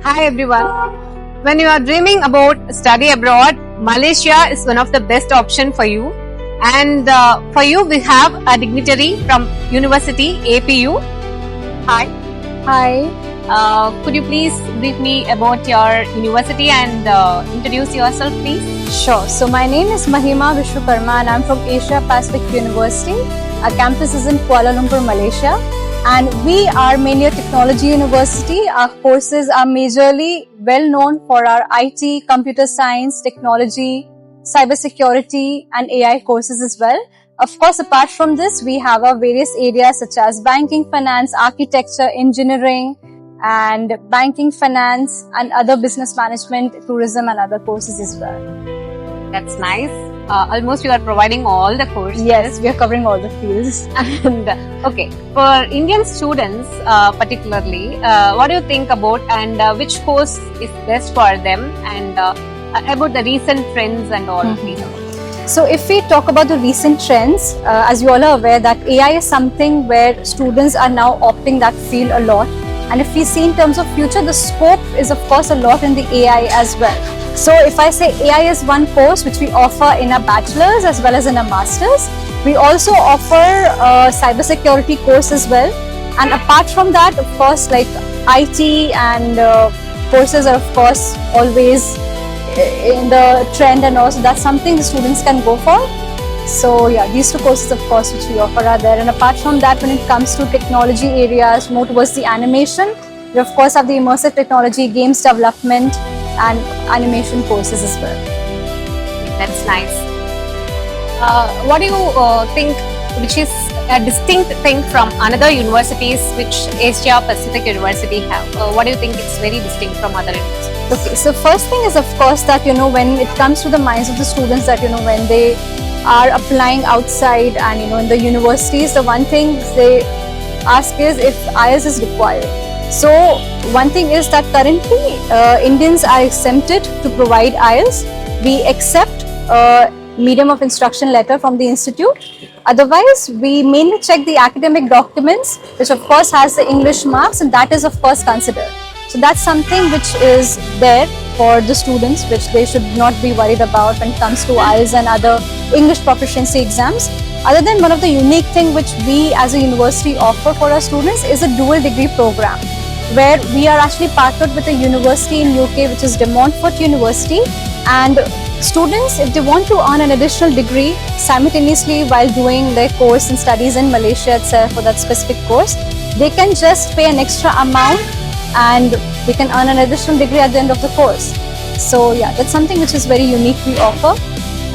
Hi everyone. When you are dreaming about study abroad, Malaysia is one of the best option for you. And for you, we have a dignitary from University APU. Hi. Hi. Could you please brief me about your university and introduce yourself, please? Sure. So my name is Mahima Vishwakarma and I'm from Asia Pacific University. Our campus is in Kuala Lumpur, Malaysia. And we are mainly a technology university. Our courses are majorly well known for our IT, computer science, technology, cybersecurity and AI courses as well. Of course, apart from this, we have our various areas such as banking, finance, architecture, engineering, and banking, finance, and other business management, tourism, and other courses as well. That's nice. Almost you are providing all the courses. Yes, we are covering all the fields. And okay, for Indian students particularly, what do you think about and which course is best for them and about the recent trends and all, please? So if we talk about the recent trends, as you all are aware that AI is something where students are now opting that field a lot. And if we see in terms of future, the scope is of course a lot in the AI as well. So if I say AI is one course which we offer in our bachelor's as well as in our master's, we also offer a cybersecurity course as well. And apart from that, of course, like IT and courses are of course always in the trend, and also that's something the students can go for. So yeah, these two courses of course which we offer are there. And apart from that, when it comes to technology areas more towards the animation, we of course have the immersive technology, games development and animation courses as well. That's nice. What do you think which is a distinct thing from another universities which Asia Pacific University have? What do you think it's very distinct from other universities? Okay, so first thing is of course that when it comes to the minds of the students, that when they are applying outside and in the universities, the one thing they ask is if IELTS is required. So one thing is that currently Indians are exempted to provide IELTS. We accept a medium of instruction letter from the institute. Otherwise, we mainly check the academic documents, which of course has the English marks, and that is of course considered. So that's something which is there for the students, which they should not be worried about when it comes to IELTS and other English proficiency exams. Other than one of the unique thing which we as a university offer for our students is a dual degree program, where we are actually partnered with a university in UK, which is De Montfort University, and students, if they want to earn an additional degree simultaneously while doing their course and studies in Malaysia itself for that specific course, they can just pay an extra amount and they can earn an additional degree at the end of the course. So yeah, that's something which is very unique we offer.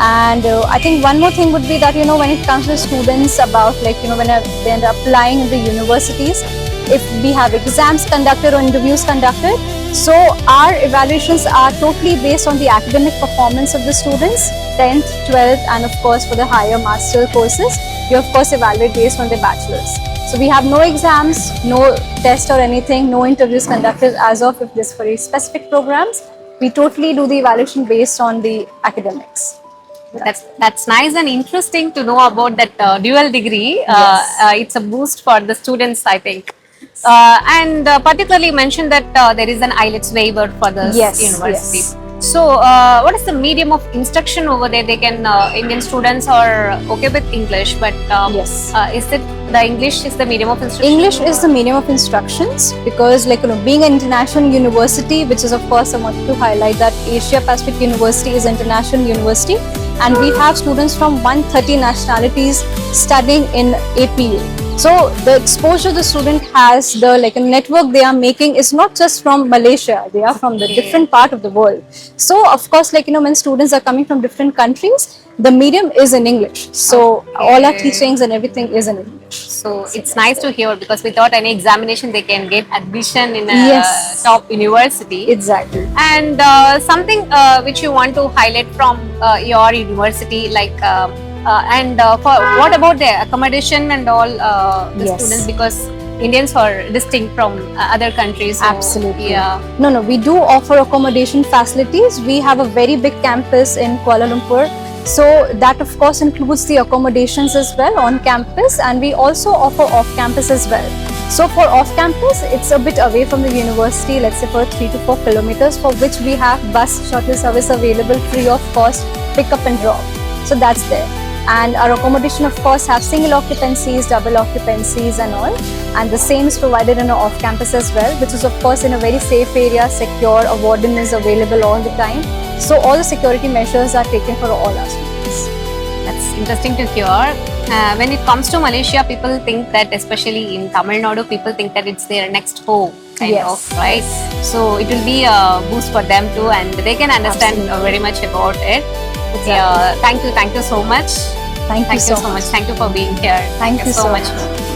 And I think one more thing would be that when it comes to students about when they're applying in the universities, if we have exams conducted or interviews conducted, so our evaluations are totally based on the academic performance of the students, 10th, 12th, and of course for the higher master courses, we of course evaluate based on the bachelor's. So we have no exams, no test or anything, no interviews conducted as of if this for a specific programs. We totally do the evaluation based on the academics. That's nice and interesting to know about that dual degree. Yes. It's a boost for the students, I think. And particularly mentioned that there is an IELTS waiver for the university. Yes. So what is the medium of instruction over there? They can, Indian students are okay with English, but Yes. Is it the English is the medium of instruction? English is the medium of instructions, because being an international university, which is of course I wanted to highlight that Asia Pacific University is an international university, and we have students from 130 nationalities studying in APU. So the exposure the student has, the network they are making is not just from Malaysia, they are from the different part of the world. So of course when students are coming from different countries, the medium is in English. So all our teachings and everything is in English. So it's nice to hear, because without any examination they can get admission in a Yes. top university. Exactly. And something which you want to highlight from your university, like for what about the accommodation and all the Yes. students, because Indians are distinct from other countries. So, Absolutely. Yeah. No, we do offer accommodation facilities. We have a very big campus in Kuala Lumpur. So that of course includes the accommodations as well on campus, and we also offer off campus as well. So for off campus, it's a bit away from the university, let's say for 3 to 4 kilometers, for which we have bus shuttle service available free of cost, pick up and drop. So that's there. And our accommodation, of course, have single occupancies, double occupancies and all. And the same is provided in our off campus as well, which is of course in a very safe area, secure. A warden is available all the time. So all the security measures are taken for all our students. That's interesting to hear. When it comes to Malaysia, people think that, especially in Tamil Nadu, people think that it's their next home, kind Yes. of, right? So it will be a boost for them too, and they can understand Absolutely. very much about it. Exactly. Thank you so much. Thank you so much. Thank you for being here. Thank you so much. much.